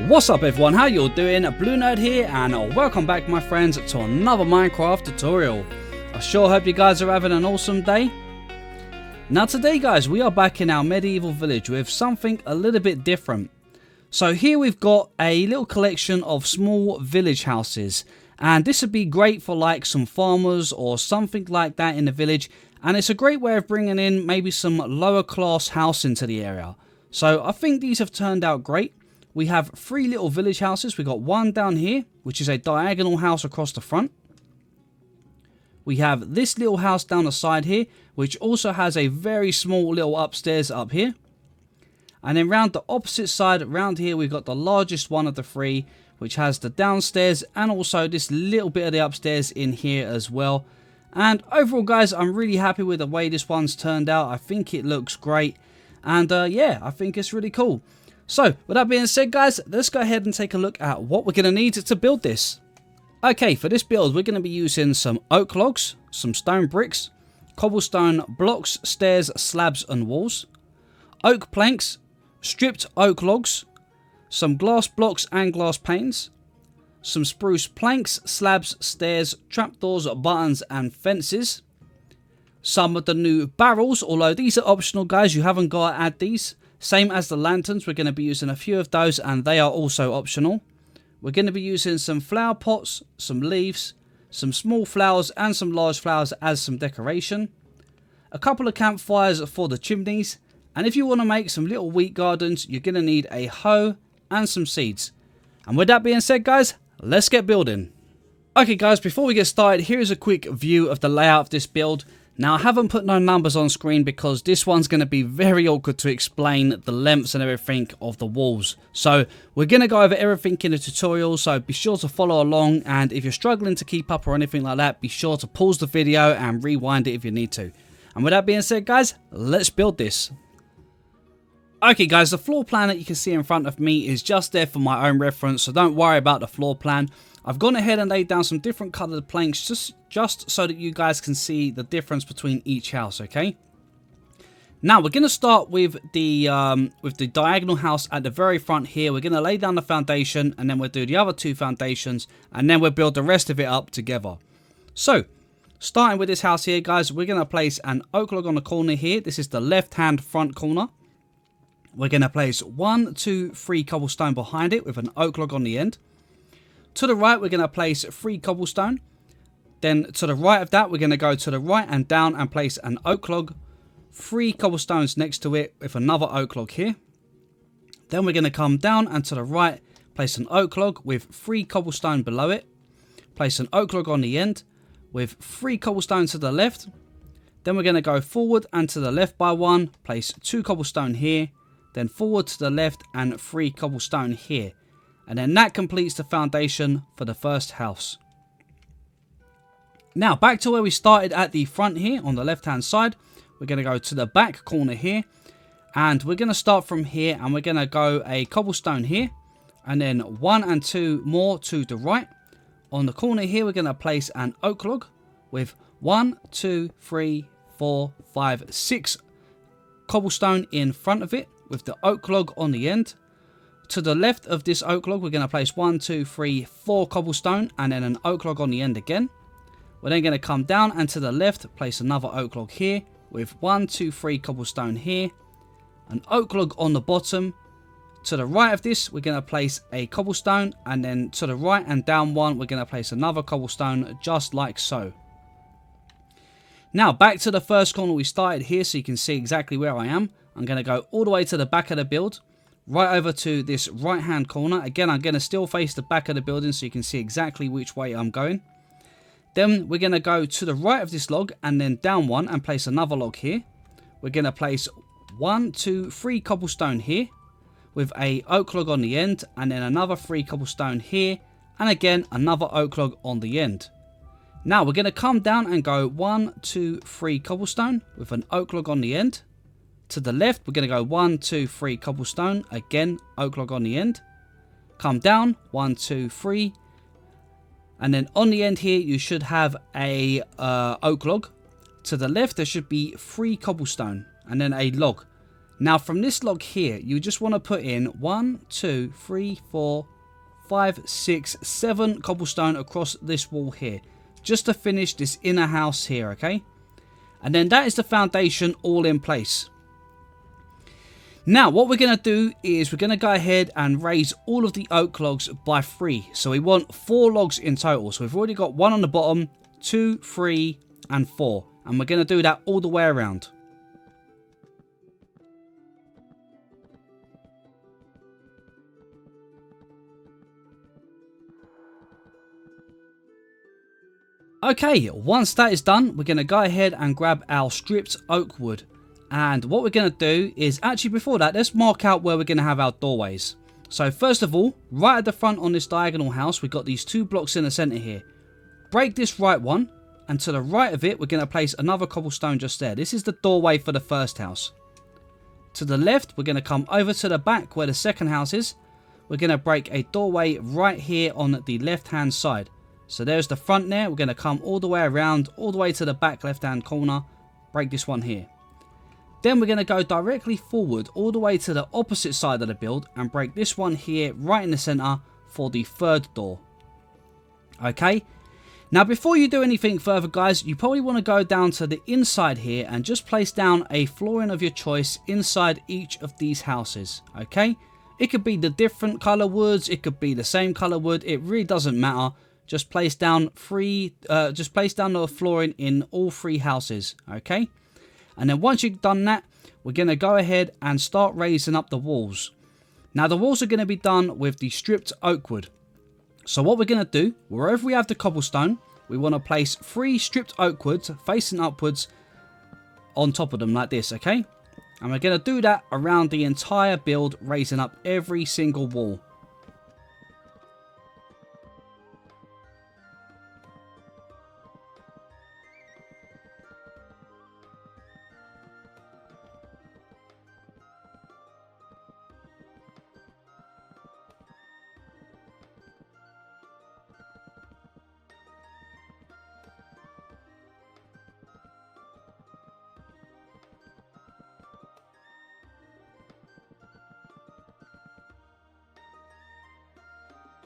What's up everyone, how you all doing? BlueNerd here and welcome back my friends to another Minecraft tutorial. I sure hope you guys are having an awesome day. Now today guys, we are back in our medieval village with something a little bit different. So here we've got a little collection of small village houses, and this would be great for like some farmers or something like that in the village, and it's a great way of bringing in maybe some lower class house into the area. So I think these have turned out great. We have three little village houses. We've got one down here, which is a diagonal house across the front. We have this little house down the side here, which also has a very small little upstairs up here. And then round the opposite side, round here, we've got the largest one of the three, which has the downstairs and also this little bit of the upstairs in here as well. And overall, guys, I'm really happy with the way this one's turned out. I think it looks great. And yeah, I think it's really cool. So, with that being said guys, let's go ahead and take a look at what we're going to need to build this. Okay, for this build we're going to be using some oak logs, some stone bricks, cobblestone blocks, stairs, slabs and walls, oak planks, stripped oak logs, some glass blocks and glass panes, some spruce planks, slabs, stairs, trapdoors, buttons and fences, some of the new barrels, although these are optional guys, you haven't got to add these. Same as the lanterns, we're going to be using a few of those and they are also optional. We're going to be using some flower pots, some leaves, some small flowers and some large flowers as some decoration. A couple of campfires for the chimneys. And if you want to make some little wheat gardens, you're going to need a hoe and some seeds. And with that being said guys, let's get building. Okay guys, before we get started, here's a quick view of the layout of this build. Now, I haven't put no numbers on screen because this one's going to be very awkward to explain the lengths and everything of the walls. So, we're going to go over everything in the tutorial, so be sure to follow along. And if you're struggling to keep up or anything like that, be sure to pause the video and rewind it if you need to. And with that being said, guys, let's build this. Okay guys, the floor plan that you can see in front of me is just there for my own reference, so don't worry about the floor plan. I've gone ahead and laid down some different coloured planks just so that you guys can see the difference between each house, okay? Now we're going to start with the diagonal house at the very front here. We're going to lay down the foundation and then we'll do the other two foundations and then we'll build the rest of it up together. So, starting with this house here guys, we're going to place an oak log on the corner here. This is the left hand front corner. We're going to place 1, 2, 3 cobblestone behind it with an oak log on the end. To the right, we're going to place 3 cobblestone. Then to the right of that, we're going to go to the right and down and place an oak log. 3 cobblestones next to it with another oak log here. Then we're going to come down and to the right, place an oak log with 3 cobblestone below it. Place an oak log on the end with 3 cobblestone to the left. Then we're going to go forward and to the left by 1. Place 2 cobblestone here. Then forward to the left and 3 cobblestone here. And then that completes the foundation for the first house. Now back to where we started at the front here on the left hand side. We're going to go to the back corner here. And we're going to start from here and we're going to go a cobblestone here. And then 1 and 2 more to the right. On the corner here we're going to place an oak log with 1, 2, 3, 4, 5, 6 cobblestone in front of it with the oak log on the end. To the left of this oak log, we're going to place 1, 2, 3, 4 cobblestone and then an oak log on the end again. We're then going to come down and to the left, place another oak log here with 1, 2, 3 cobblestone here. An oak log on the bottom. To the right of this, we're going to place a cobblestone and then to the right and down one, we're going to place another cobblestone just like so. Now back to the first corner we started here so you can see exactly where I am. I'm going to go all the way to the back of the build. Right over to this right hand corner. Again, I'm going to still face the back of the building so you can see exactly which way I'm going. Then we're going to go to the right of this log and then down one and place another log here. We're going to place 1, 2, 3 cobblestone here with a oak log on the end and then another 3 cobblestone here and again another oak log on the end. Now we're going to come down and go 1, 2, 3 cobblestone with an oak log on the end. To the left, we're going to go 1, 2, 3 cobblestone. Again, oak log on the end. Come down, 1, 2, 3. And then on the end here, you should have a oak log. To the left, there should be 3 cobblestone and then a log. Now from this log here, you just want to put in 1, 2, 3, 4, 5, 6, 7 cobblestone across this wall here, just to finish this inner house here, okay? And then that is the foundation all in place. Now what we're going to do is we're going to go ahead and raise all of the oak logs by 3. So we want 4 logs in total. So we've already got 1 on the bottom, 2, 3 and 4. And we're going to do that all the way around. Okay, once that is done, we're going to go ahead and grab our stripped oak wood. And what we're going to do is, actually before that, let's mark out where we're going to have our doorways. So first of all, right at the front on this diagonal house, we've got these 2 blocks in the center here. Break this right one, and to the right of it, we're going to place another cobblestone just there. This is the doorway for the first house. To the left, we're going to come over to the back where the second house is. We're going to break a doorway right here on the left hand side. So there's the front there. We're going to come all the way around, all the way to the back left hand corner. Break this one here. Then we're going to go directly forward all the way to the opposite side of the build and break this one here right in the center for the third door. Okay. Now before you do anything further guys, you probably want to go down to the inside here and just place down a flooring of your choice inside each of these houses. Okay. It could be the different color woods. It could be the same color wood. It really doesn't matter. Just place down the flooring in all 3 houses. Okay. And then once you've done that, we're going to go ahead and start raising up the walls. Now the walls are going to be done with the stripped oak wood. So what we're going to do, wherever we have the cobblestone, we want to place 3 stripped oak woods facing upwards on top of them like this, okay? And we're going to do that around the entire build, raising up every single wall.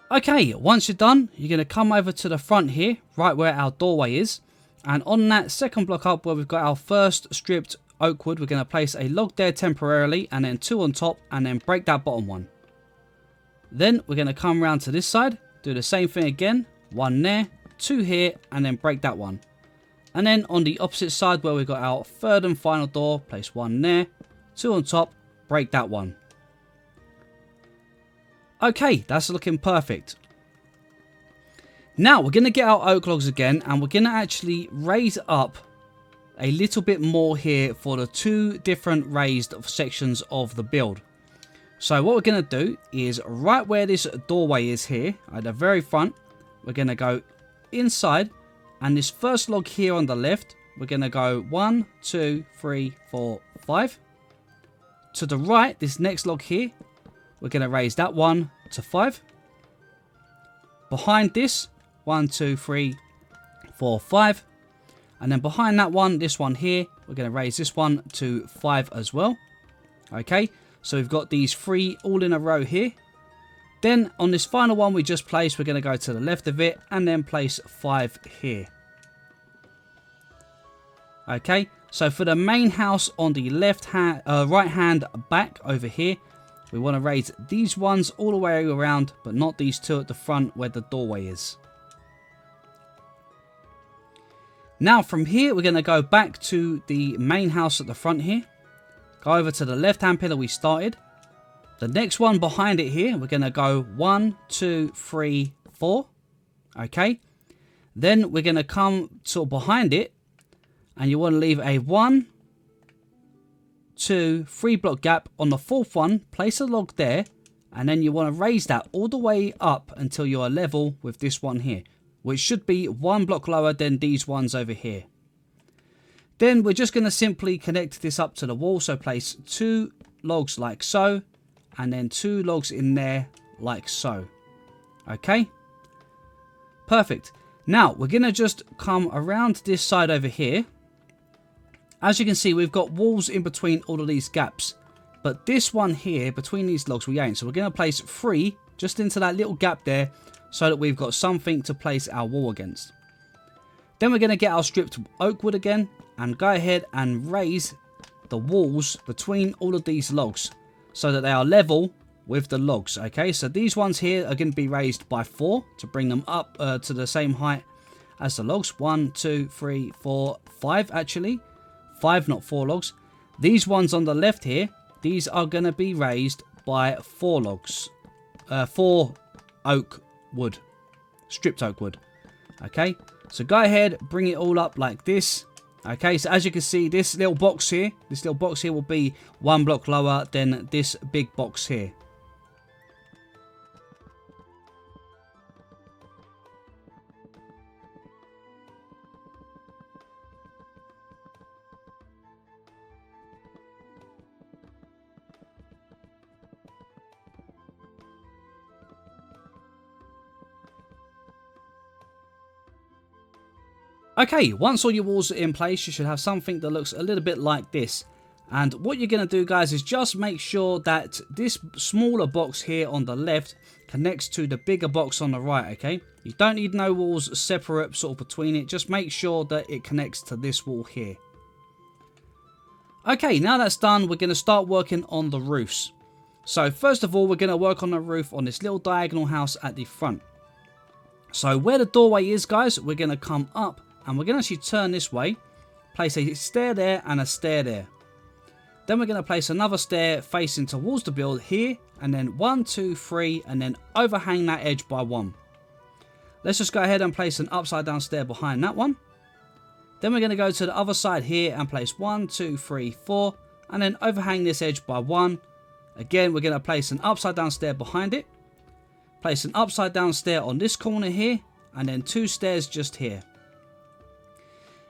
Okay, once you're done, you're going to come over to the front here, right where our doorway is. And on that second block up where we've got our first stripped oak wood, we're going to place a log there temporarily and then 2 on top and then break that bottom one. Then we're going to come around to this side, do the same thing again, 1 there, 2 here and then break that one. And then on the opposite side where we've got our third and final door, place 1 there, 2 on top, break that one. Okay, that's looking perfect. Now we're going to get our oak logs again and we're going to actually raise up a little bit more here for the 2 different raised sections of the build. So what we're going to do is right where this doorway is here at the very front, we're going to go inside, and this first log here on the left, we're going to go 1, 2, 3, 4, 5. To the right, this next log here, we're going to raise that 1 to 5. Behind this, 1, 2, 3, 4, 5. And then behind that one, this one here, we're going to raise this one to 5 as well. Okay, so we've got these 3 all in a row here. Then on this final one we just placed, we're going to go to the left of it and then place 5 here. Okay, so for the main house on the right hand back over here, we want to raise these ones all the way around, but not these 2 at the front where the doorway is. Now from here, we're going to go back to the main house at the front here. Go over to the left hand pillar we started. The next one behind it here, we're going to go 1, 2, 3, 4. Okay. Then we're going to come sort of behind it. And you want to leave a 1, 2, 3 block gap. On the 4th one, place a log there. And then you want to raise that all the way up until you are level with this one here, which should be 1 block lower than these ones over here. Then we're just going to simply connect this up to the wall. So place 2 logs like so. And then 2 logs in there like so. Okay. Perfect. Now we're going to just come around this side over here. As you can see, we've got walls in between all of these gaps. But this one here, between these logs, we ain't. So we're going to place 3 just into that little gap there, so that we've got something to place our wall against. Then we're going to get our stripped oak wood again, and go ahead and raise the walls between all of these logs, so that they are level with the logs. Okay, so these ones here are going to be raised by 4 to bring them up to the same height as the logs. 1, 2, 3, 4, 5 actually. 5, not 4 logs. These ones on the left here, these are going to be raised by 4 logs. 4 oak wood. Stripped oak wood. Okay, so go ahead, bring it all up like this. Okay, so as you can see, this little box here will be 1 block lower than this big box here. Okay, once all your walls are in place, you should have something that looks a little bit like this. And what you're going to do, guys, is just make sure that this smaller box here on the left connects to the bigger box on the right, okay? You don't need no walls separate sort of between it. Just make sure that it connects to this wall here. Okay, now that's done, we're going to start working on the roofs. So first of all, we're going to work on the roof on this little diagonal house at the front. So where the doorway is, guys, we're going to come up. And we're going to actually turn this way, place a stair there and a stair there. Then we're going to place another stair facing towards the build here, and then 1, 2, 3, and then overhang that edge by 1. Let's just go ahead and place an upside down stair behind that one. Then we're going to go to the other side here and place 1, 2, 3, 4, and then overhang this edge by 1. Again, we're going to place an upside down stair behind it. Place an upside down stair on this corner here, and then 2 stairs just here.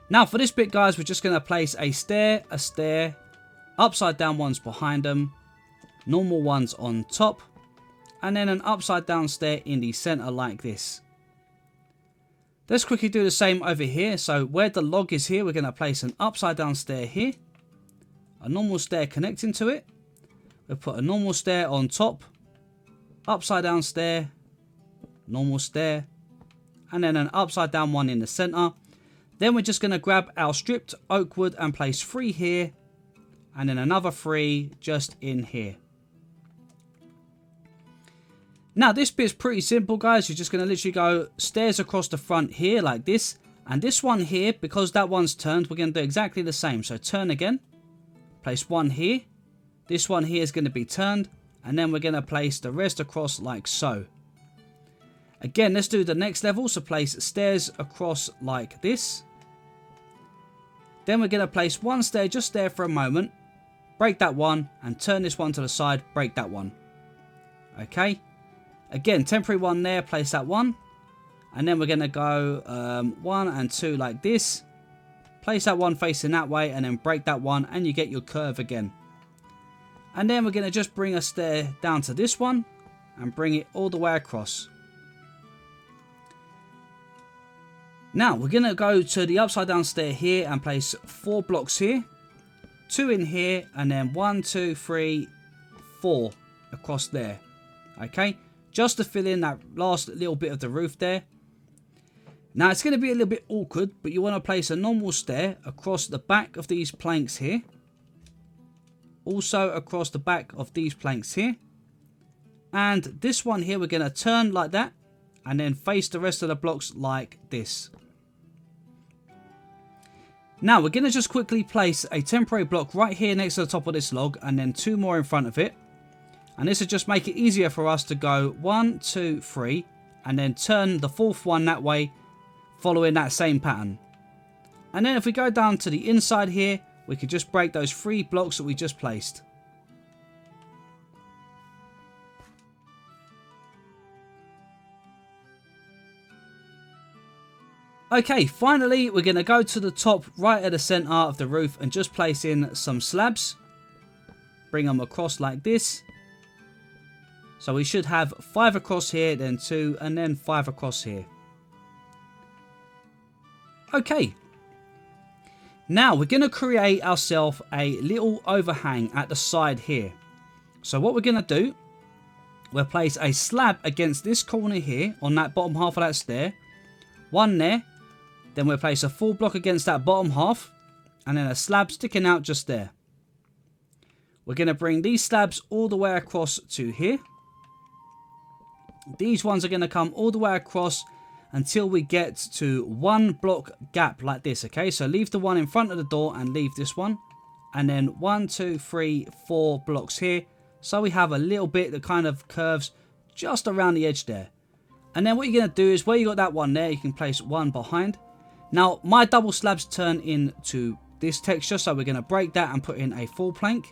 Now for this bit, guys, we're just going to place a stair, upside down ones behind them, normal ones on top, and then an upside down stair in the center like this. Let's quickly do the same over here. So where the log is here, we're going to place an upside down stair here, a normal stair connecting to it. We'll put a normal stair on top, upside down stair, normal stair, and then an upside down one in the center. Then we're just going to grab our stripped oak wood and place 3 here, and then another 3 just in here. Now this bit's pretty simple, guys. You're just going to literally go stairs across the front here like this, and this one here, because that one's turned, we're going to do exactly the same. So turn again, place 1 here, this one here is going to be turned, and then we're going to place the rest across like so. Again, let's do the next level. So place stairs across like this. Then we're going to place 1 stair just there for a moment. Break that one and turn this one to the side. Break that one. Okay. Again, temporary one there. Place that one. And then we're going to go 1 and 2 like this. Place that one facing that way and then break that one. And you get your curve again. And then we're going to just bring a stair down to this one. And bring it all the way across. Now, we're going to go to the upside down stair here and place 4 blocks here. 2 in here and then 1, 2, 3, 4 across there. Okay, just to fill in that last little bit of the roof there. Now, it's going to be a little bit awkward, but you want to place a normal stair across the back of these planks here. Also across the back of these planks here. And this one here, we're going to turn like that and then face the rest of the blocks like this. Now we're going to just quickly place a temporary block right here next to the top of this log and then 2 more in front of it. And this will just make it easier for us to go 1, 2, 3 and then turn the 4th one that way, following that same pattern. And then if we go down to the inside here, we can just break those 3 blocks that we just placed. Okay, finally we're going to go to the top right at the center of the roof and just place in some slabs. Bring them across like this. So we should have 5 across here, then 2, and then 5 across here. Okay. Now we're going to create ourselves a little overhang at the side here. So what we're going to do, we'll place a slab against this corner here on that bottom half of that stair. One there. Then we'll place a full block against that bottom half. And then a slab sticking out just there. We're going to bring these slabs all the way across to here. These ones are going to come all the way across until we get to one block gap like this. Okay, so leave the one in front of the door and leave this one. And then 1, 2, 3, 4 blocks here. So we have a little bit that kind of curves just around the edge there. And then what you're going to do is where you got that one there, you can place one behind. Now my double slabs turn into this texture, so we're going to break that and put in a full plank.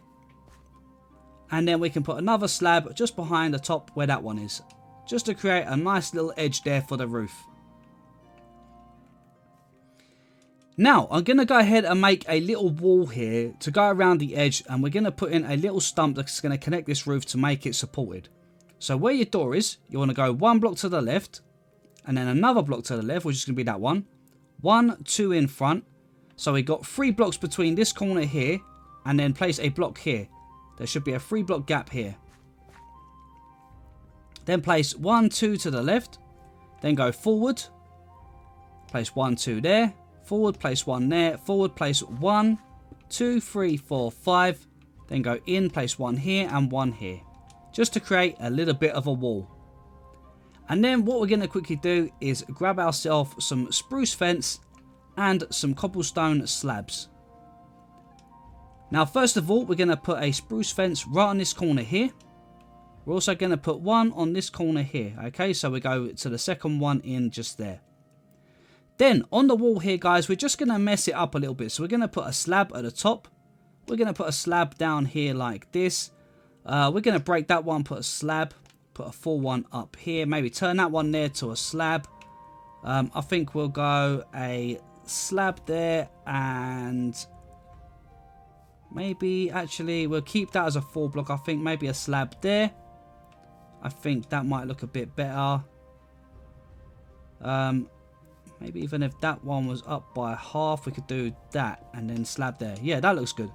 And then we can put another slab just behind the top where that one is, just to create a nice little edge there for the roof. Now I'm going to go ahead and make a little wall here to go around the edge, and we're going to put in a little stump that's going to connect this roof to make it supported. So where your door is, you want to go one block to the left and then another block to the left, which is going to be that one. 1, 2 in front. So we got 3 blocks between this corner here, and then place a block here. There should be a 3 block gap here. Then place 1, 2 to the left. Then go forward. Place 1, 2 there. Forward, place 1 there. Forward, place 1, 2, 3, 4, 5. Then go in, place 1 here and 1 here. Just to create a little bit of a wall. And then what we're going to quickly do is grab ourselves some spruce fence and some cobblestone slabs. Now first of all, we're going to put a spruce fence right on this corner here. We're also going to put one on this corner here. Okay, so we go to the second one in just there. Then on the wall here, guys, we're just going to mess it up a little bit. So we're going to put a slab at the top. We're going to put a slab down here like this. We're going to break that one, put a slab, put a full one up here. Maybe turn that one there to a slab. I think we'll go a slab there, and maybe actually we'll keep that as a 4 block. I think maybe a slab there. I think that might look a bit better. Maybe even if that one was up by half, we could do that and then slab there. Yeah, that looks good.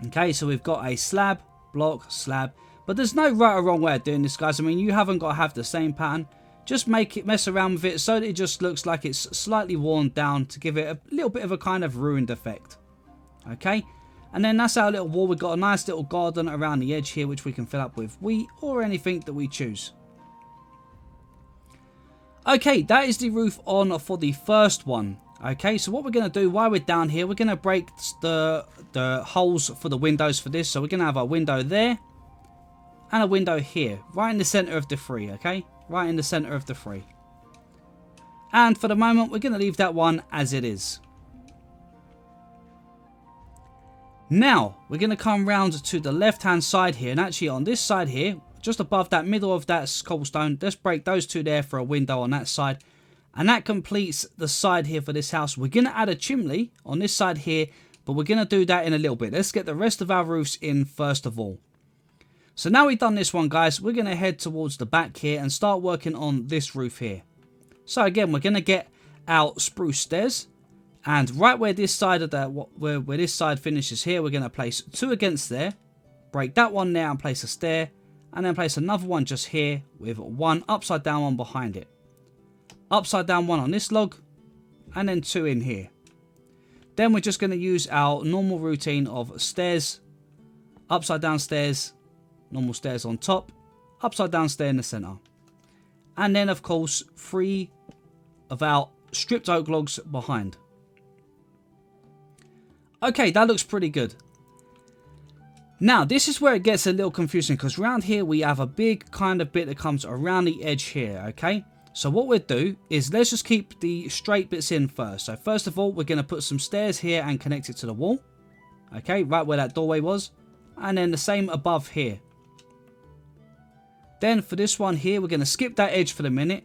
Okay, so we've got a slab, block, slab. But there's no right or wrong way of doing this, guys. I mean, you haven't got to have the same pattern. Just mess around with it so that it just looks like it's slightly worn down to give it a little bit of a kind of ruined effect. Okay, and then that's our little wall. We've got a nice little garden around the edge here, which we can fill up with wheat or anything that we choose. Okay, that is the roof on for the first one. Okay, so what we're going to do while we're down here, we're going to break the holes for the windows for this. So we're going to have a window there and a window here, right in the center of the 3, okay? Right in the center of the 3. And for the moment, we're going to leave that one as it is. Now, we're going to come round to the left-hand side here. And actually, on this side here, just above that middle of that cobblestone, let's break those 2 there for a window on that side. And that completes the side here for this house. We're going to add a chimney on this side here, but we're going to do that in a little bit. Let's get the rest of our roofs in first of all. So now we've done this one, guys, we're going to head towards the back here and start working on this roof here. So again, we're going to get our spruce stairs. And right where this side of where this side finishes here, we're going to place 2 against there. Break that one there and place a stair. And then place another one just here with 1 upside down one behind it. Upside down one on this log. And then 2 in here. Then we're just going to use our normal routine of stairs, upside down stairs, normal stairs on top, upside down stair in the center. And then, of course, 3 of our stripped oak logs behind. Okay, that looks pretty good. Now, this is where it gets a little confusing, because around here we have a big kind of bit that comes around the edge here, okay? So what we'll do is let's just keep the straight bits in first. So first of all, we're going to put some stairs here and connect it to the wall. Okay, right where that doorway was. And then the same above here. Then for this one here, we're going to skip that edge for the minute.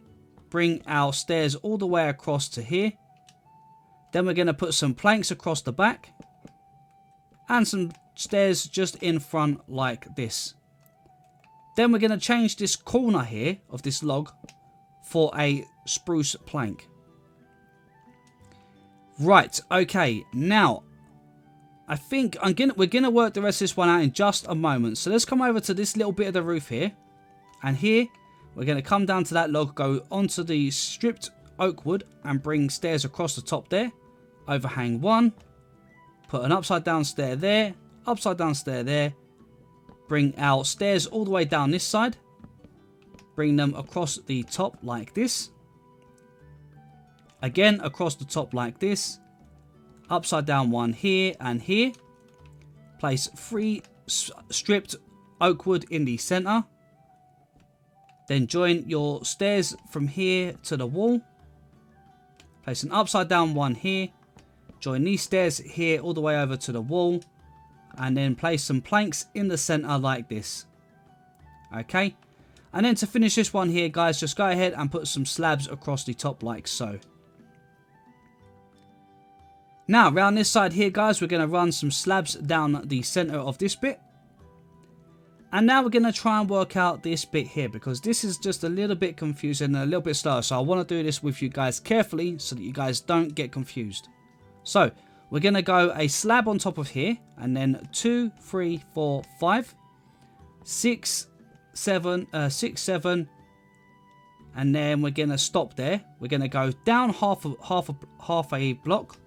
Bring our stairs all the way across to here. Then we're going to put some planks across the back. And some stairs just in front like this. Then we're going to change this corner here of this log for a spruce plank. Right, okay, now I think we're gonna work the rest of this one out in just a moment. So let's come over to this little bit of the roof here, and here we're gonna come down to that log, go onto the stripped oak wood, and bring stairs across the top there. Overhang one, put an upside down stair there, upside down stair there. Bring our stairs all the way down this side. Bring them across the top like this. Again across the top like this. Upside down one here and here. Place 3 stripped oak wood in the center. Then join your stairs from here to the wall. Place an upside down one here. Join these stairs here all the way over to the wall. And then place some planks in the center like this. Okay. And then to finish this one here, guys, just go ahead and put some slabs across the top like so. Now, around this side here, guys, we're going to run some slabs down the center of this bit. And now we're going to try and work out this bit here, because this is just a little bit confusing and a little bit slow. So I want to do this with you guys carefully so that you guys don't get confused. So we're going to go a slab on top of here, and then 2, 3, 4, 5, 6, 7, 6, 7, and then we're going to stop there. We're going to go down half a block.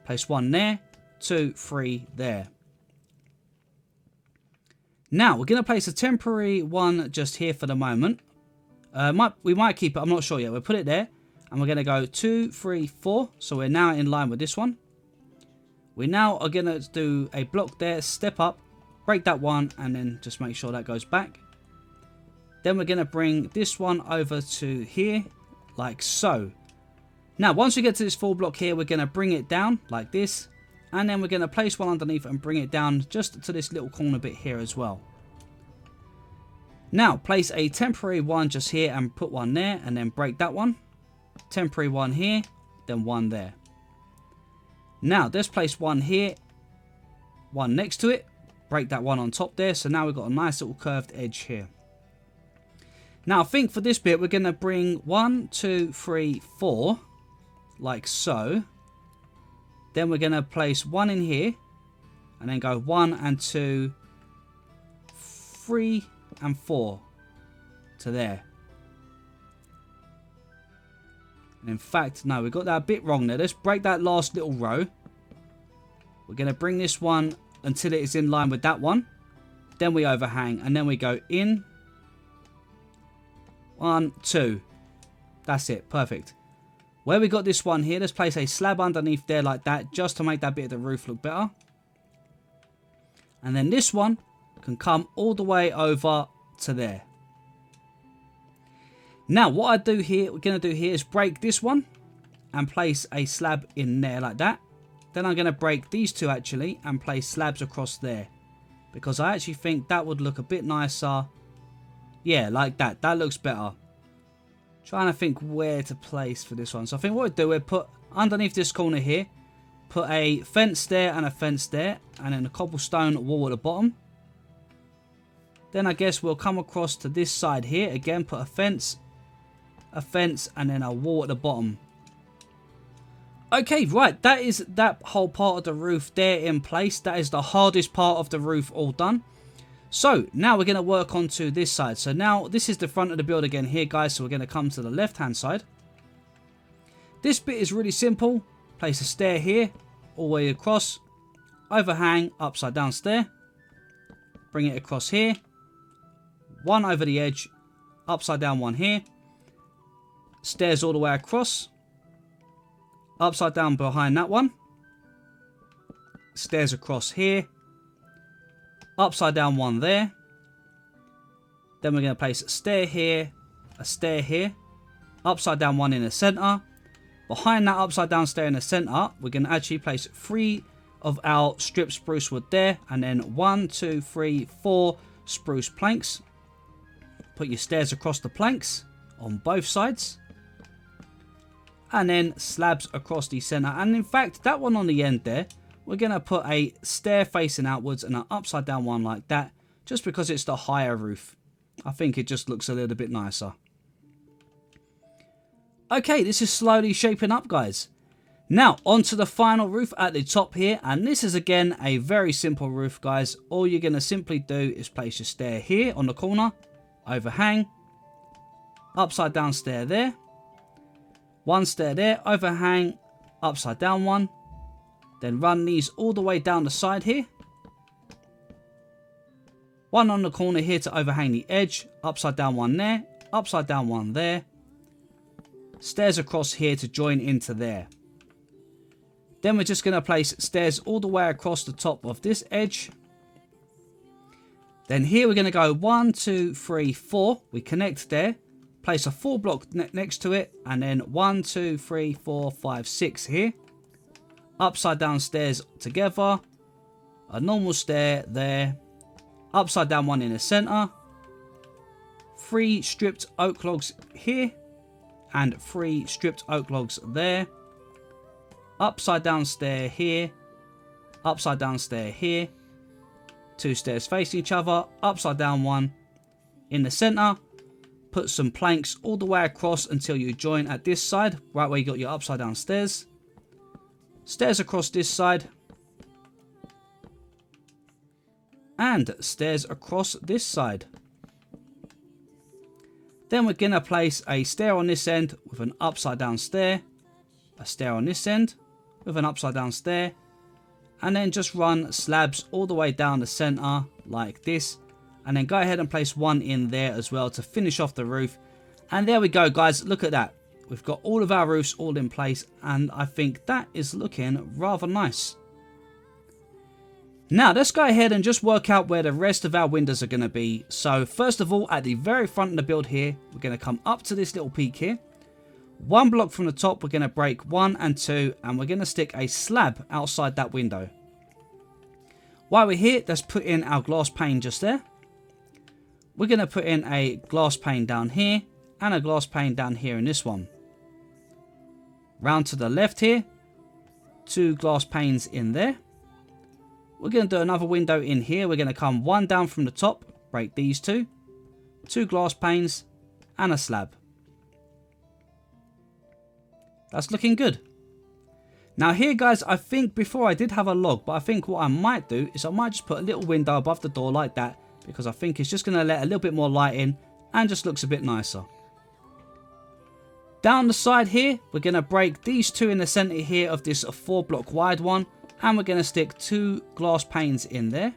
Place 1 there, 2, 3 there. Now we're going to place a temporary one just here for the moment. We might keep it, I'm not sure yet. We'll put it there, and we're going to go 2, 3, 4. So we're now in line with this one. We now are going to do a block there, step up, break that one, and then just make sure that goes back. Then we're going to bring this one over to here, like so. Now, once we get to this full block here, we're going to bring it down like this. And then we're going to place one underneath and bring it down just to this little corner bit here as well. Now, place a temporary one just here and put one there, and then break that one. Temporary one here, then one there. Now, let's place one here, one next to it. Break that one on top there. So now we've got a nice little curved edge here. Now, I think for this bit, we're going to bring 1, 2, 3, 4, like so. Then we're going to place one in here, and then go 1 and 2, 3 and 4 to there. And in fact, no, we got that a bit wrong there. Let's break that last little row. We're going to bring this one until it is in line with that one. Then we overhang, and then we go in. 1, 2. That's it. Perfect. Where we got this one here, let's place a slab underneath there like that, just to make that bit of the roof look better. And then this one can come all the way over to there. Now, what we're going to do here is break this one and place a slab in there like that. Then I'm going to break these two actually and place slabs across there, because I actually think that would look a bit nicer. Yeah, like that. That looks better. Trying to think where to place for this one. So I think what we'll do, we'll put underneath this corner here, put a fence there and a fence there, and then a cobblestone wall at the bottom. Then I guess we'll come across to this side here. Again, put a fence, and then a wall at the bottom. Okay, right. That is that whole part of the roof there in place. That is the hardest part of the roof all done. So now we're going to work onto this side. So now this is the front of the build again here, guys. So we're going to come to the left hand side. This bit is really simple. Place a stair here, all the way across. Overhang, upside down stair. Bring it across here. One over the edge, upside down one here. Stairs all the way across. Upside down behind that one. Stairs across here. Upside down one there. Then we're going to place a stair here, upside down one in the center. Behind that upside down stair in the center, we're going to actually place 3 of our stripped spruce wood there, and then 1, 2, 3, 4 spruce planks. Put your stairs across the planks on both sides, and then slabs across the center. And in fact, that one on the end there, we're going to put a stair facing outwards and an upside down one like that, just because it's the higher roof. I think it just looks a little bit nicer. Okay, this is slowly shaping up, guys. Now onto the final roof at the top here, and this is again a very simple roof, guys. All you're going to simply do is place your stair here on the corner, overhang, upside down stair there, one stair there, overhang, upside down one, then run these all the way down the side here, one on the corner here to overhang the edge, upside down one there, upside down one there, stairs across here to join into there. Then we're just going to place stairs all the way across the top of this edge. Then here we're going to go 1, 2, 3, 4. We connect there. Place a 4 block next to it. And then 1, 2, 3, 4, 5, 6 here. Upside down stairs together. A normal stair there. Upside down one in the center. 3 stripped oak logs here. And 3 stripped oak logs there. Upside down stair here, upside down stair here, 2 stairs facing each other, upside down one in the center, put some planks all the way across until you join at this side, right where you got your upside down stairs, stairs across this side, and stairs across this side. Then we're going to place a stair on this end with an upside down stair, a stair on this end with an upside down stair, and then just run slabs all the way down the center like this, and then go ahead and place one in there as well to finish off the roof. And there we go, guys. Look at that. We've got all of our roofs all in place, and I think that is looking rather nice. Now let's go ahead and just work out where the rest of our windows are going to be. So first of all, at the very front of the build here, we're going to come up to this little peak here. 1 block from the top, we're going to break 1 and 2, and we're going to stick a slab outside that window. While we're here, let's put in our glass pane just there. We're going to put in a glass pane down here, and a glass pane down here in this one. Round to the left here, 2 glass panes in there. We're going to do another window in here. We're going to come 1 down from the top, break these 2 glass panes, and a slab. That's looking good. Now here, guys, I think before I did have a log, but I think what I might do is I might just put a little window above the door like that, because I think it's just going to let a little bit more light in and just looks a bit nicer. Down the side here, we're going to break these 2 in the center here of this 4 block wide one, and we're going to stick 2 glass panes in there.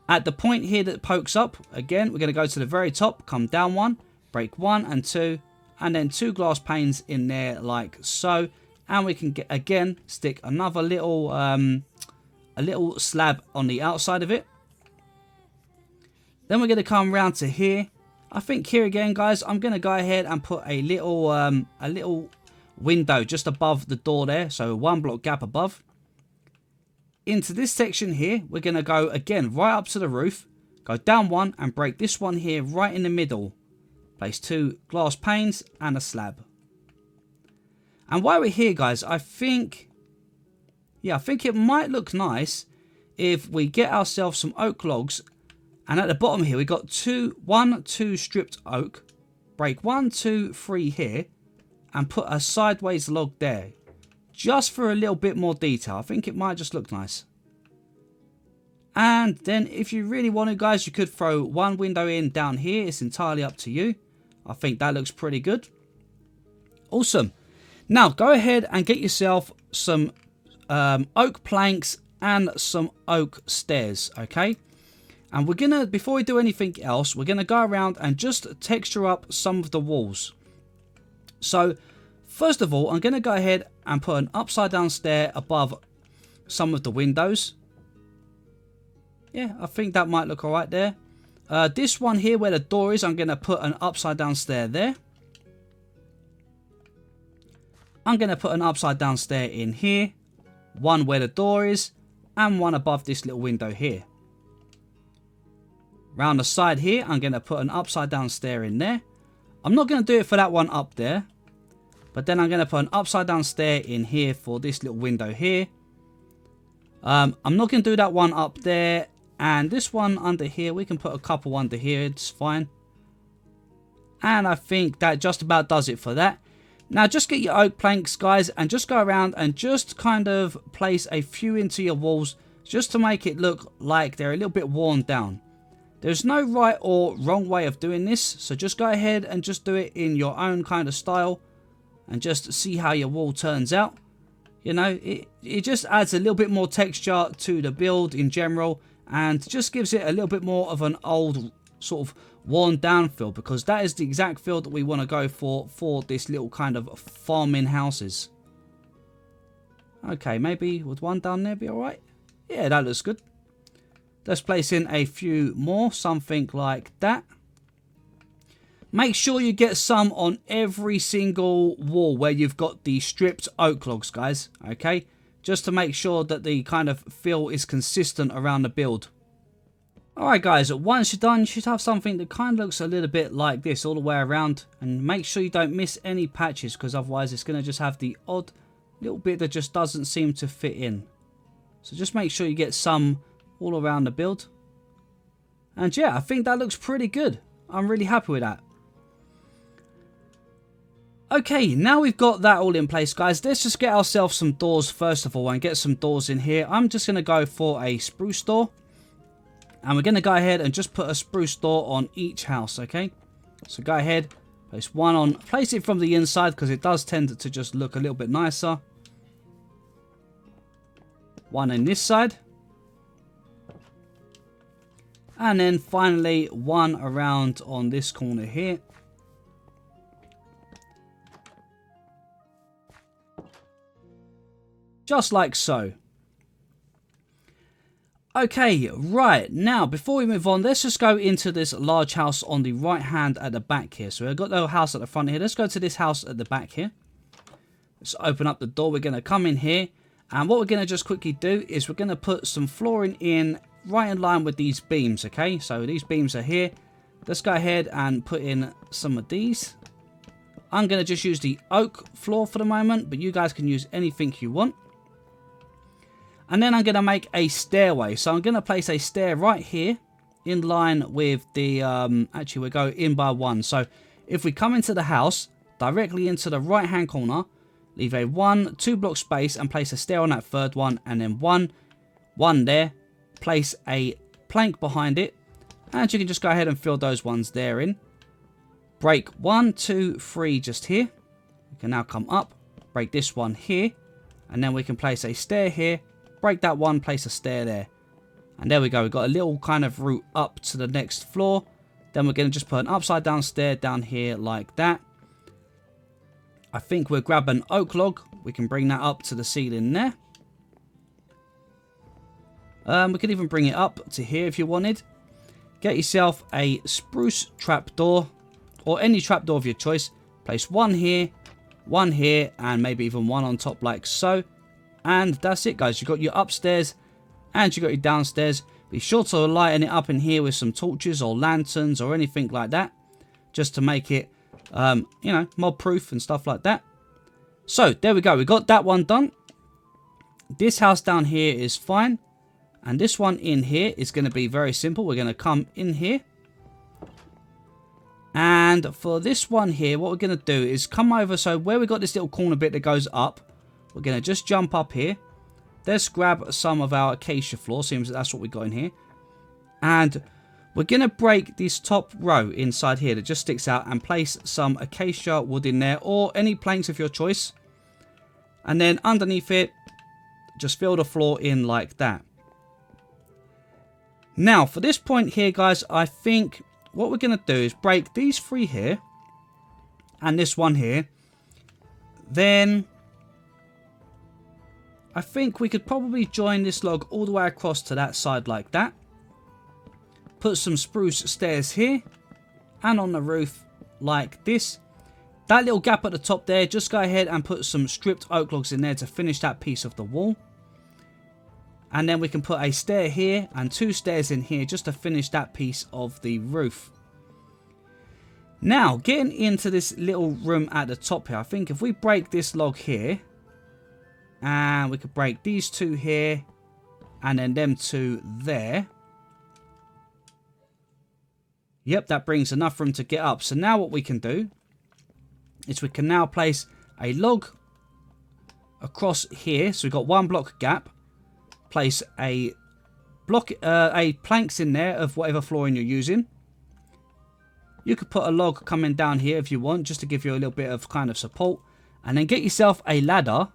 At the point here that pokes up, again, we're going to go to the very top, come down 1, break 1 and 2, and then 2 glass panes in there like so, and we can again stick another little a little slab on the outside of it. Then we're going to come round to here. I think here again, guys, I'm going to go ahead and put a little window just above the door there, so 1 block gap above. Into this section here, we're going to go again right up to the roof, go down 1 and break this one here right in the middle. Place 2 glass panes and a slab. And while we're here, guys, I think it might look nice if we get ourselves some oak logs. And at the bottom here, we got 2 stripped oak. Break 1, 2, 3 here. And put a sideways log there. Just for a little bit more detail. I think it might just look nice. And then if you really want to, guys, you could throw 1 window in down here. It's entirely up to you. I think that looks pretty good. Awesome. Now go ahead and get yourself some oak planks and some oak stairs, okay? And we're gonna, before we do anything else, we're gonna go around and just texture up some of the walls. So first of all, I'm gonna go ahead and put an upside down stair above some of the windows. Yeah, I think that might look alright there. This one here where the door is, I'm going to put an upside down stair there. I'm going to put an upside down stair in here. 1 where the door is, and 1 above this little window here. Round the side here, I'm going to put an upside down stair in there. I'm not going to do it for that one up there, but then I'm going to put an upside down stair in here for this little window here. I'm not going to do that one up there, and this one under here, we can put a couple under here, it's fine. And I think that just about does it for that. Now just get your oak planks, guys, and just go around and just kind of place a few into your walls just to make it look like they're a little bit worn down. There's no right or wrong way of doing this, so just go ahead and just do it in your own kind of style and just see how your wall turns out. You know, it just adds a little bit more texture to the build in general and just gives it a little bit more of an old sort of worn down feel, because that is the exact feel that we want to go for this little kind of farming houses. Okay, maybe with one down there be alright? Yeah, that looks good. Let's place in a few more, something like that. Make sure you get some on every single wall where you've got the stripped oak logs, guys. Okay, just to make sure that the kind of feel is consistent around the build. Alright guys, once you're done, you should have something that kind of looks a little bit like this all the way around. And make sure you don't miss any patches, because otherwise it's going to just have the odd little bit that just doesn't seem to fit in. So just make sure you get some all around the build. And yeah, I think that looks pretty good. I'm really happy with that. Okay, now we've got that all in place, guys. Let's just get ourselves some doors first of all and get some doors in here. I'm just going to go for a spruce door. And we're going to go ahead and just put a spruce door on each house, okay? So go ahead, place one on, place it from the inside because it does tend to just look a little bit nicer. One on this side. And then finally one around on this corner here. Just like so. Okay, right, now before we move on, let's just go into this large house on the right hand at the back here. So we've got the house at the front here. Let's go to this house at the back here. Let's open up the door. We're going to come in here. And what we're going to just quickly do is we're going to put some flooring in right in line with these beams, okay? So these beams are here. Let's go ahead and put in some of these. I'm going to just use the oak floor for the moment, but you guys can use anything you want. And then I'm going to make a stairway. So I'm going to place a stair right here in line with the, actually we'll go in by one. So if we come into the house, directly into the right hand corner, leave a 2 block space and place a stair on that third one. And then one there, place a plank behind it. And you can just go ahead and fill those ones there in. Break 1, 2, 3 just here. We can now come up, break this one here. And then we can place a stair here. Break that one, place a stair there. And there we go. We've got a little kind of route up to the next floor. Then we're going to just put an upside down stair down here like that. I think we'll grab an oak log. We can bring that up to the ceiling there. We could even bring it up to here if you wanted. Get yourself a spruce trapdoor. Or any trapdoor of your choice. Place one here, and maybe even one on top like so. And that's it, guys. You've got your upstairs and you've got your downstairs. Be sure to lighten it up in here with some torches or lanterns or anything like that. Just to make it, you know, mob proof and stuff like that. So, there we go. We got that one done. This house down here is fine. And this one in here is going to be very simple. We're going to come in here. And for this one here, what we're going to do is come over. So, where we got this little corner bit that goes up. We're going to just jump up here. Let's grab some of our acacia floor. Seems that that's what we got in here. And we're going to break this top row inside here that just sticks out and place some acacia wood in there or any planks of your choice. And then underneath it, just fill the floor in like that. Now, for this point here, guys, I think what we're going to do is break these 3 here and this one here. Then I think we could probably join this log all the way across to that side like that. Put some spruce stairs here. And on the roof like this. That little gap at the top there, just go ahead and put some stripped oak logs in there to finish that piece of the wall. And then we can put a stair here and 2 stairs in here just to finish that piece of the roof. Now, getting into this little room at the top here, I think if we break this log here. And we could break these 2 here. And then them 2 there. Yep, that brings enough room to get up. So now what we can do is we can now place a log across here. So we've got 1 block gap. Place a planks in there of whatever flooring you're using. You could put a log coming down here if you want, just to give you a little bit of kind of support. And then get yourself a ladder.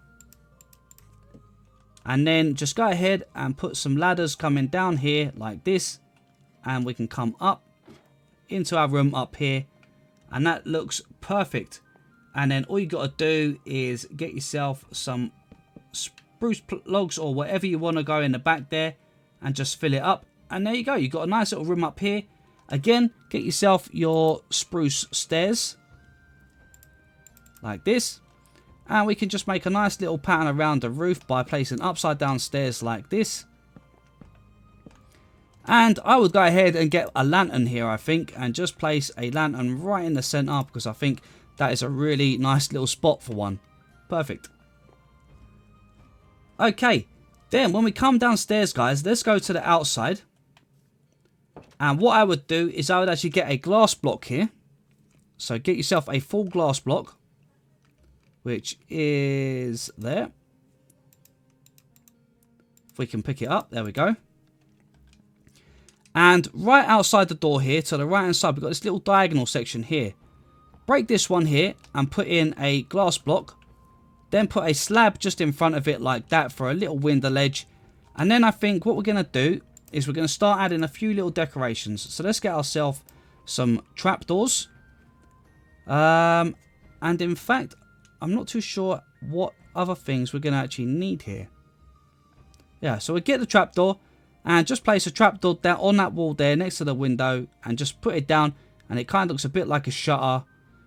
And then just go ahead and put some ladders coming down here like this. And we can come up into our room up here. And that looks perfect. And then all you got to do is get yourself some spruce logs or whatever you want to go in the back there. And just fill it up. And there you go. You've got a nice little room up here. Again, get yourself your spruce stairs. Like this. And we can just make a nice little pattern around the roof by placing upside down stairs like this. And I would go ahead and get a lantern here, I think. And just place a lantern right in the center. Because I think that is a really nice little spot for one. Perfect. Okay. Then when we come downstairs, guys, let's go to the outside. And what I would do is I would actually get a glass block here. So get yourself a full glass block. Which is there. If we can pick it up. There we go. And right outside the door here, to the right hand side, we've got this little diagonal section here. Break this one here and put in a glass block. Then put a slab just in front of it like that for a little window ledge. And then I think what we're going to do is we're going to start adding a few little decorations. So let's get ourselves some trapdoors. And in fact, I'm not too sure what other things we're going to actually need here. Yeah, so we get the trapdoor and just place a trapdoor down on that wall there next to the window and just put it down, and it kind of looks a bit like a shutter.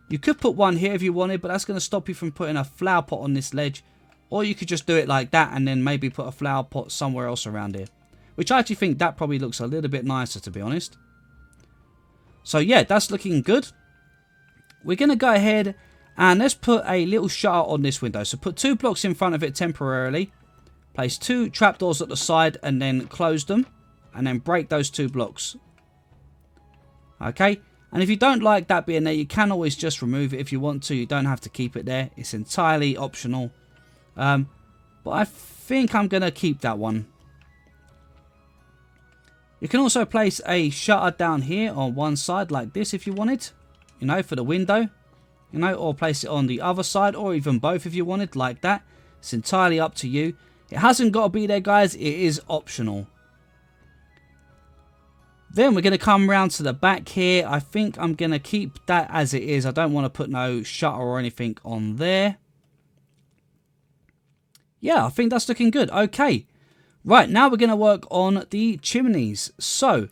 You could put one here if you wanted, but that's going to stop you from putting a flower pot on this ledge. Or you could just do it like that and then maybe put a flower pot somewhere else around here. Which I actually think that probably looks a little bit nicer, to be honest. So yeah, that's looking good. We're going to go ahead and let's put a little shutter on this window. So put 2 blocks in front of it temporarily. Place 2 trapdoors at the side and then close them. And then break those 2 blocks. Okay. And if you don't like that being there, you can always just remove it if you want to. You don't have to keep it there. It's entirely optional. But I think I'm going to keep that one. You can also place a shutter down here on one side like this if you wanted. You know, for the window. You know, or place it on the other side or even both if you wanted like that. It's entirely up to you. It hasn't got to be there, guys. It is optional. Then we're going to come around to the back here. I think I'm going to keep that as it is. I don't want to put no shutter or anything on there. Yeah, I think that's looking good. Okay. Right, now we're going to work on the chimneys. So,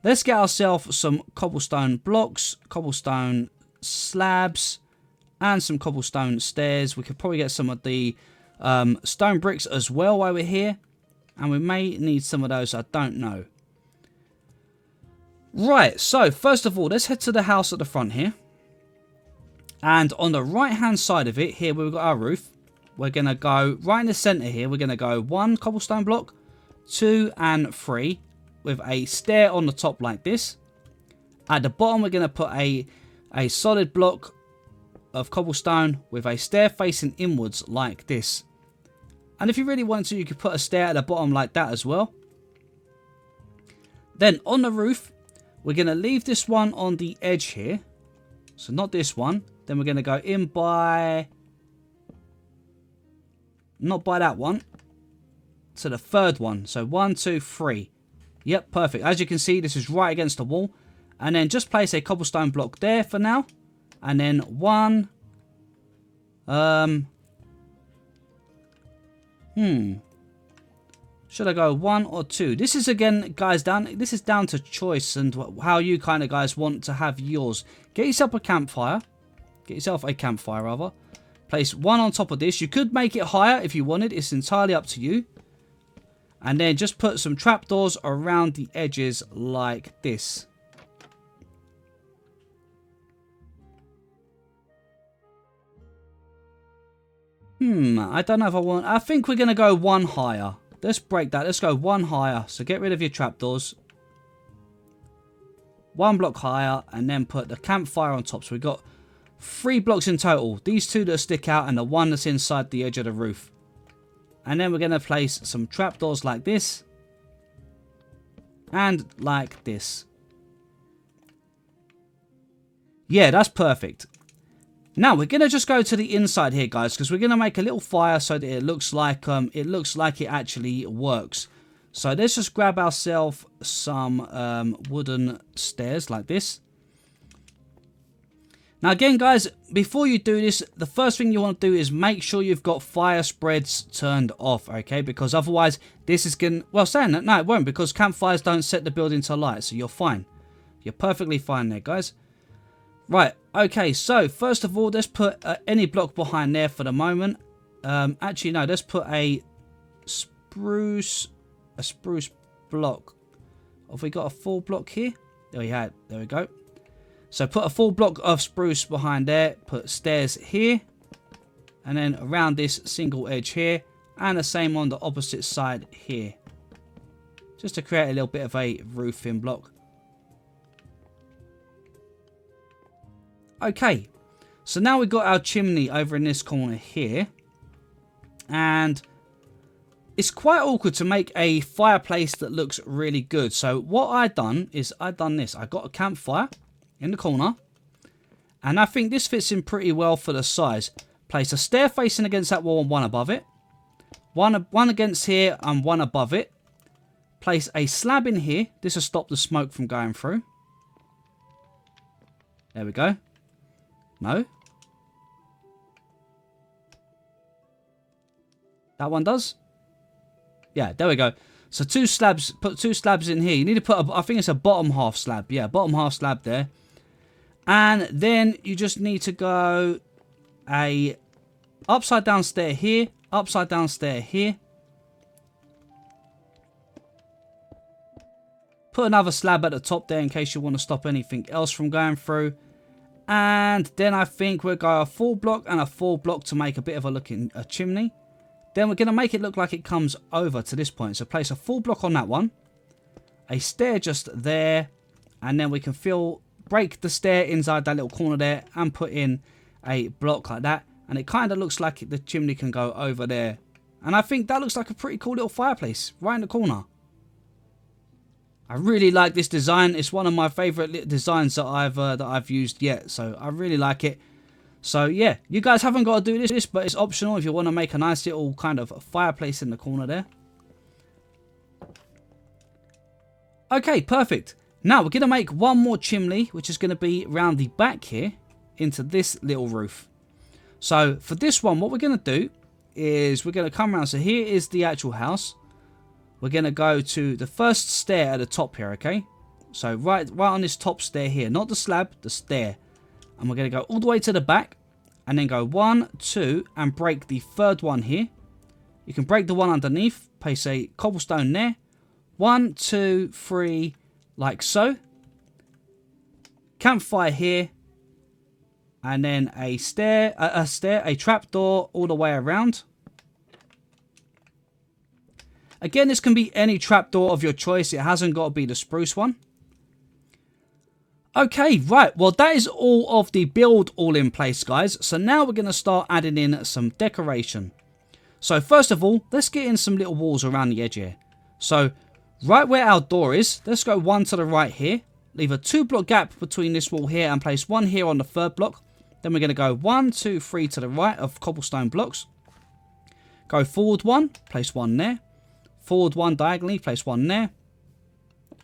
let's get ourselves some cobblestone blocks, cobblestone slabs, and some cobblestone stairs. We could probably get some of the stone bricks as well while we're here. And we may need some of those. I don't know. Right, so first of all, let's head to the house at the front here. And on the right hand side of it, here we've got our roof. We're going to go right in the center here. We're going to go 1 cobblestone block, 2 and 3 with a stair on the top like this. At the bottom, we're going to put a solid block of cobblestone with a stair facing inwards like this. And if you really want to, you could put a stair at the bottom like that as well. Then on the roof, we're going to leave this one on the edge here. So not this one. Then we're going to go in by... not by that one. To the third one. So 1, 2, 3. Yep, perfect. As you can see, this is right against the wall. And then just place a cobblestone block there for now. And then 1. Should I go 1 or 2? This is again, guys, this is down to choice and how you kind of guys want to have yours. Get yourself a campfire. Get yourself a campfire, rather. Place 1 on top of this. You could make it higher if you wanted. It's entirely up to you. And then just put some trapdoors around the edges like this. I don't know if I want... I think we're going to go 1 higher. Let's break that. Let's go 1 higher. So get rid of your trapdoors. 1 block higher. And then put the campfire on top. So we've got 3 blocks in total. These 2 that stick out and the 1 that's inside the edge of the roof. And then we're going to place some trapdoors like this. And like this. Yeah, that's perfect. Now we're going to just go to the inside here, guys, because we're going to make a little fire so that it looks like it actually works. So let's just grab ourselves some wooden stairs like this. Now again, guys, before you do this, the first thing you want to do is make sure you've got fire spreads turned off, okay? Because otherwise this is going to... Well, saying that, no, it won't, because campfires don't set the building to light, so you're fine. You're perfectly fine there, guys. Right, okay, so first of all, let's put any block behind there for the moment. Actually, no, let's put a spruce block. Have we got a full block here? There we have. There we go. So put a full block of spruce behind there. Put stairs here. And then around this single edge here. And the same on the opposite side here. Just to create a little bit of a roofing block. Okay. So now we've got our chimney over in this corner here. And it's quite awkward to make a fireplace that looks really good. So what I've done is I've done this. I got a campfire in the corner. And I think this fits in pretty well for the size. Place a stair facing against that wall and 1 above it. One against here and 1 above it. Place a slab in here. This will stop the smoke from going through. There we go. No. That one does. Yeah, there we go. So 2 slabs, put 2 slabs in here. You need to put, I think it's a bottom half slab. Yeah, bottom half slab there. And then you just need to go a upside down stair here, upside down stair here. Put another slab at the top there in case you want to stop anything else from going through. And then I think we'll go a full block and a full block to make a bit of a looking chimney. Then we're going to make it look like it comes over to this point. So place a full block on that one. A stair just there. And then we can break the stair inside that little corner there. And put in a block like that. And it kind of looks like the chimney can go over there. And I think that looks like a pretty cool little fireplace. Right in the corner. I really like this design. It's one of my favourite designs that I've used yet. So I really like it. So yeah, you guys haven't got to do this, but it's optional if you want to make a nice little kind of fireplace in the corner there. Okay, perfect. Now we're going to make one more chimney, which is going to be around the back here into this little roof. So for this one, what we're going to do is we're going to come around. So here is the actual house. We're going to go to the first stair at the top here, okay? So right on this top stair here, not the slab, the stair. And we're going to go all the way to the back. And then go 1, 2, and break the third one here. You can break the one underneath. Place a cobblestone there. 1, 2, 3, like so. Campfire here. And then a trapdoor all the way around. Again, this can be any trapdoor of your choice. It hasn't got to be the spruce one. Okay, right. Well, that is all of the build all in place, guys. So now we're going to start adding in some decoration. So first of all, let's get in some little walls around the edge here. So right where our door is, let's go 1 to the right here. Leave a 2 block gap between this wall here and place 1 here on the 3rd block. Then we're going to go 1, 2, 3 to the right of cobblestone blocks. Go forward 1, place 1 there. Forward 1 diagonally, place 1 there.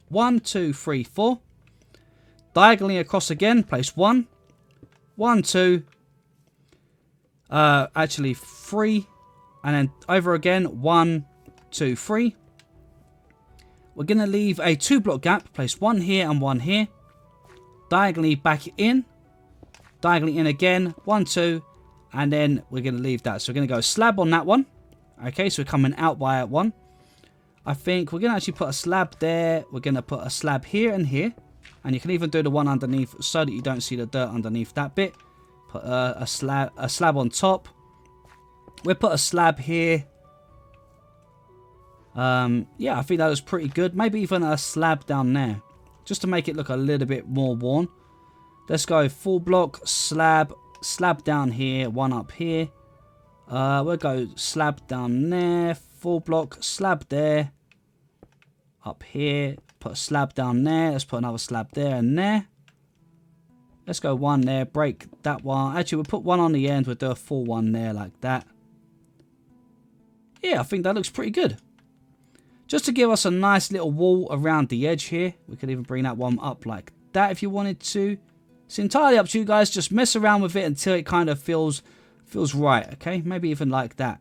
1, 2, 3, 4. Diagonally across again, place 1. 1, 2. Actually 3. And then over again, 1, 2, 3. We're going to leave a 2 block gap, place 1 here and 1 here. Diagonally back in. Diagonally in again, 1, 2. And then we're going to leave that. So we're going to go slab on that one. Okay, so we're coming out by 1. I think we're going to actually put a slab there. We're going to put a slab here and here. And you can even do the one underneath so that you don't see the dirt underneath that bit. Put a slab on top. We'll put a slab here. Yeah, I think that was pretty good. Maybe even a slab down there. Just to make it look a little bit more worn. Let's go full block, slab, slab down here, one up here. We'll go slab down there, 4 block, slab there. Up here, put a slab down there. Let's put another slab there and there. Let's go 1 there, break that one. Actually, we'll put 1 on the end. We'll do a full 1 there like that. Yeah, I think that looks pretty good. Just to give us a nice little wall around the edge here. We could even bring that one up like that if you wanted to. It's entirely up to you guys. Just mess around with it until it kind of feels right, okay? Maybe even like that.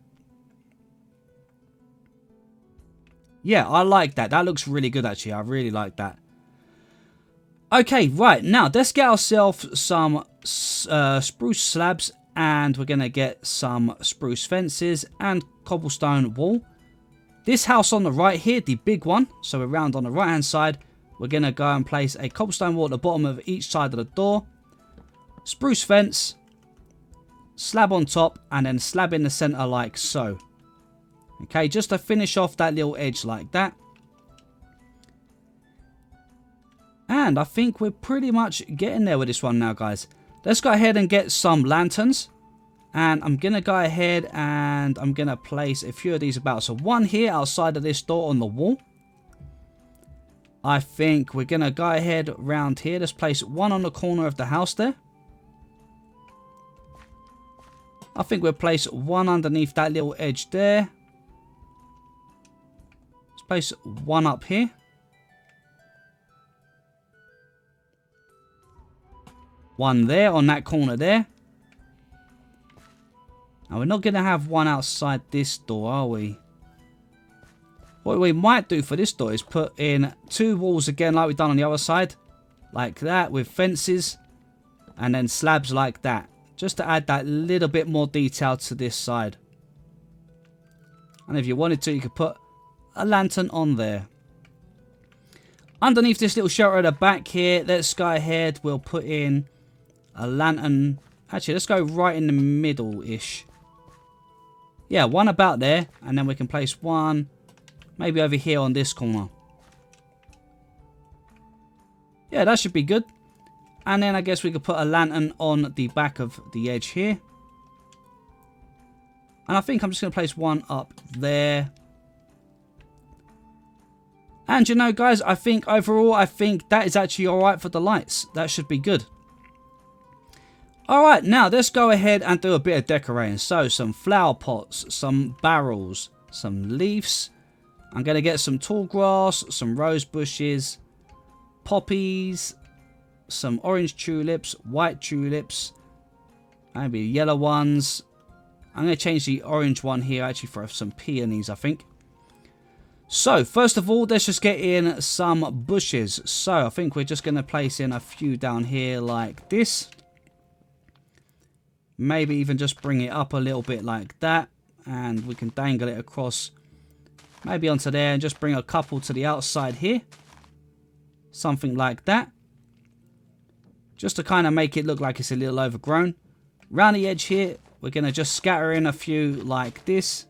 Yeah, I like that. That looks really good, actually. I really like that. Okay, right. Now, let's get ourselves some spruce slabs. And we're going to get some spruce fences and cobblestone wall. This house on the right here, the big one. So we're round on the right-hand side. We're going to go and place a cobblestone wall at the bottom of each side of the door. Spruce fence. Slab on top. And then slab in the center like so. Okay, just to finish off that little edge like that. And I think we're pretty much getting there with this one now, guys. Let's go ahead and get some lanterns. And I'm going to go ahead and I'm going to place a few of these about. So 1 here outside of this door on the wall. I think we're going to go ahead around here. Let's place 1 on the corner of the house there. I think we'll place 1 underneath that little edge there. Let's place 1 up here. One there on that corner there. Now we're not going to have 1 outside this door, are we? What we might do for this door is put in 2 walls again like we've done on the other side. Like that with fences. And then slabs like that. Just to add that little bit more detail to this side. And if you wanted to, you could put a lantern on there. Underneath this little shelter at the back here, let's go ahead. We'll put in a lantern. Actually, let's go right in the middle-ish. Yeah, 1 about there. And then we can place 1 maybe over here on this corner. Yeah, that should be good. And then I guess we could put a lantern on the back of the edge here. And I think I'm just going to place 1 up there. And you know, guys, I think overall, I think that is actually alright for the lights. That should be good. Alright, now let's go ahead and do a bit of decorating. So, some flower pots, some barrels, some leaves. I'm going to get some tall grass, some rose bushes, poppies, some orange tulips, white tulips, maybe yellow ones. I'm going to change the orange one here actually for some peonies, I think. So, first of all, let's just get in some bushes. So, I think we're just going to place in a few down here like this. Maybe even just bring it up a little bit like that. And we can dangle it across maybe onto there and just bring a couple to the outside here. Something like that. Just to kind of make it look like it's a little overgrown. Around the edge here, we're going to just scatter in a few like this.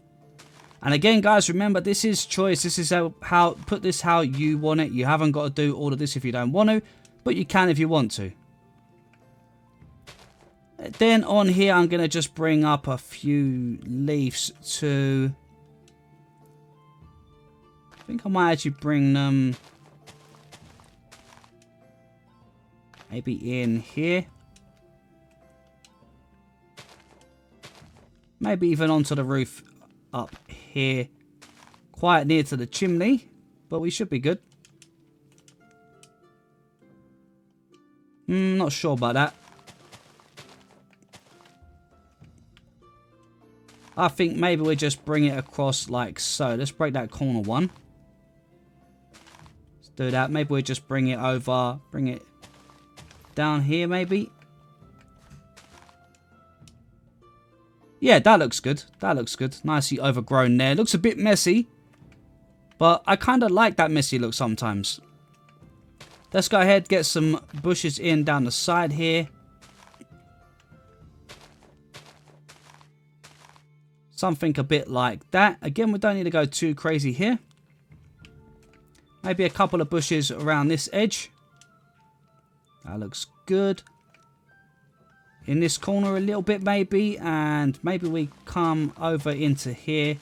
And again, guys, remember, this is choice. This is how put this how you want it. You haven't got to do all of this if you don't want to. But you can if you want to. Then on here, I'm going to just bring up a few leaves to... I think I might actually bring them... maybe in here. Maybe even onto the roof up here. Quite near to the chimney. But we should be good. Not sure about that. I think maybe we just bring it across like so. Let's break that corner one. Let's do that. Maybe we just bring it over. Bring it down here maybe. Yeah, that looks good. That looks good. Nicely overgrown there. Looks a bit messy. But I kind of like that messy look sometimes. Let's go ahead, get some bushes in down the side here. Something a bit like that. Again, we don't need to go too crazy here. Maybe a couple of bushes around this edge. That looks good. in this corner a little bit maybe, and maybe we come over into here.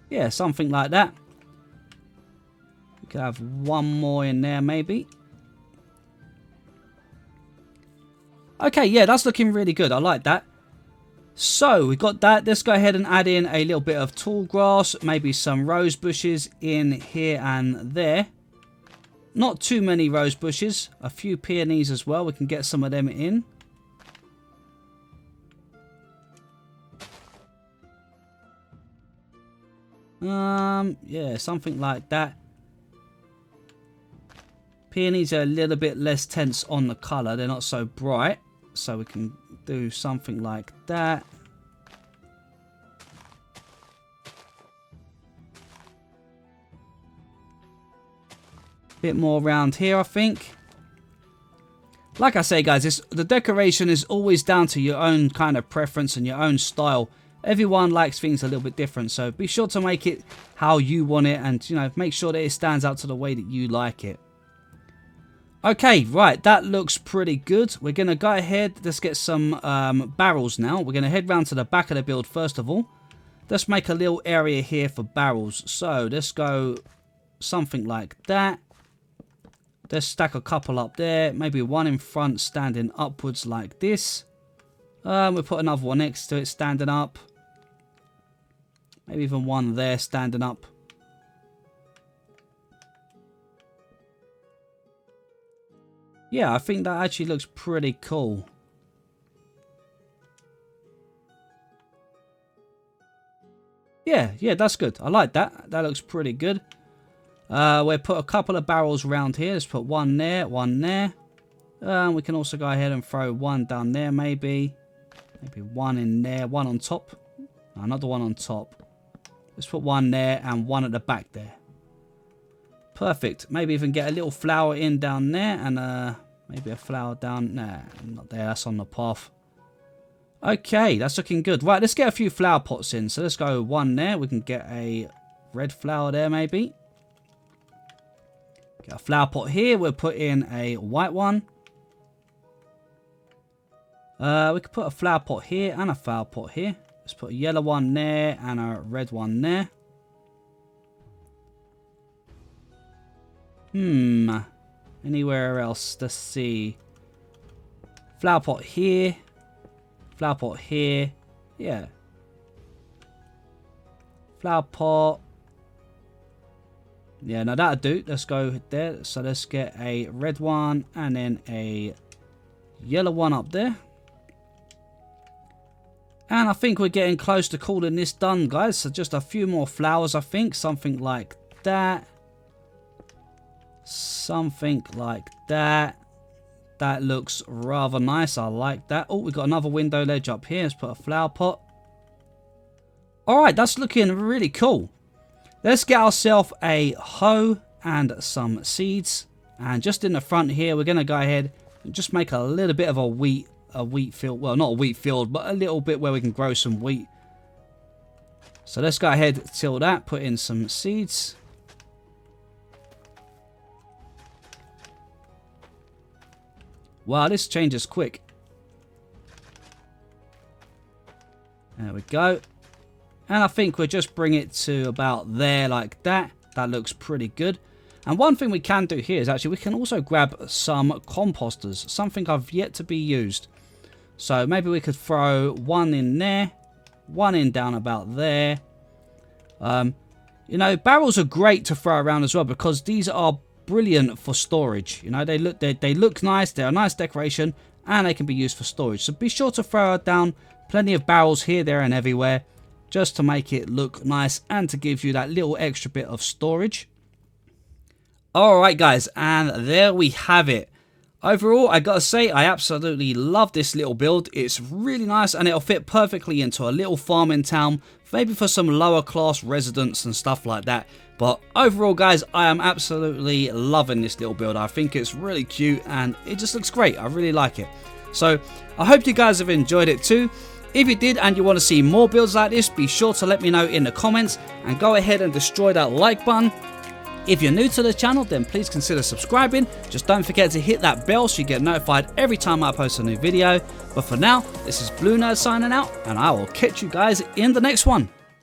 Yeah, something like that. We could have one more in there maybe. Okay, yeah, that's looking really good. I like that. So we've got that. Let's go ahead and add in a little bit of tall grass, maybe some rose bushes in here and there. Not too many rose bushes, a few peonies as well. We can get some of them in. Yeah, something like that. Peonies are a little bit less tense on the colour. They're not so bright. So we can do something like that. Bit more around here, I think. Like I say, guys, the decoration is always down to your own kind of preference and your own style. Everyone likes things a little bit different, so be sure to make it how you want it, and you know, make sure that it stands out to the way that you like it. Okay, right, that looks pretty good. We're going to go ahead, let's get some barrels now. We're going to head round to the back of the build first of all. Let's make a little area here for barrels. So, let's go something like that. Let's stack a couple up there. Maybe one in front standing upwards like this. We'll put another one next to it standing up. Maybe even one there standing up. Yeah, I think that actually looks pretty cool. Yeah, that's good. I like that. That looks pretty good. We'll put a couple of barrels around here. Let's put one there, one there. We can also go ahead and throw one down there maybe. Maybe one in there, one on top. Another one on top. Let's put one there and one at the back there. Perfect. Maybe even get a little flower in down there and maybe a flower down. Nah, not there. That's on the path. Okay, that's looking good. Right, let's get a few flower pots in. So let's go one there. We can get a red flower there maybe. Get a flower pot here. We'll put in a white one. We could put a flower pot here and a flower pot here. Let's put a yellow one there and a red one there. Anywhere else? Let's see. Flower pot here. Flower pot here. Yeah. Flower pot. Yeah, now that'll do. Let's go there. So let's get a red one and then a yellow one up there. And I think we're getting close to calling this done, guys. So just a few more flowers, I think. Something like that. Something like that. That looks rather nice. I like that. Oh, we've got another window ledge up here. Let's put a flower pot. Alright, that's looking really cool. Let's get ourselves a hoe and some seeds. And just in the front here, we're going to go ahead and just make a little bit of a wheat field. Well, not a wheat field, but a little bit where we can grow some wheat. So let's go ahead, till that, put in some seeds. Wow, this changes quick. There we go. And I think we'll just bring it to about there like that. That looks pretty good. And one thing we can do here is actually we can also grab some composters. Something I've yet to be used. So maybe we could throw one in there. One in down about there. You know, barrels are great to throw around as well because these are brilliant for storage. You know, they look nice. They're a nice decoration and they can be used for storage. So be sure to throw down plenty of barrels here, there and everywhere just to make it look nice and to give you that little extra bit of storage. Alright guys, and there we have it. Overall, I gotta say, I absolutely love this little build. It's really nice and it'll fit perfectly into a little farming town, maybe for some lower class residents and stuff like that. But overall guys, I am absolutely loving this little build. I think it's really cute and it just looks great. I really like it. So I hope you guys have enjoyed it too. If you did and you want to see more builds like this, be sure to let me know in the comments and go ahead and destroy that like button. If you're new to the channel, then please consider subscribing. Just don't forget to hit that bell so you get notified every time I post a new video. But for now, this is BlueNerd signing out, and I will catch you guys in the next one.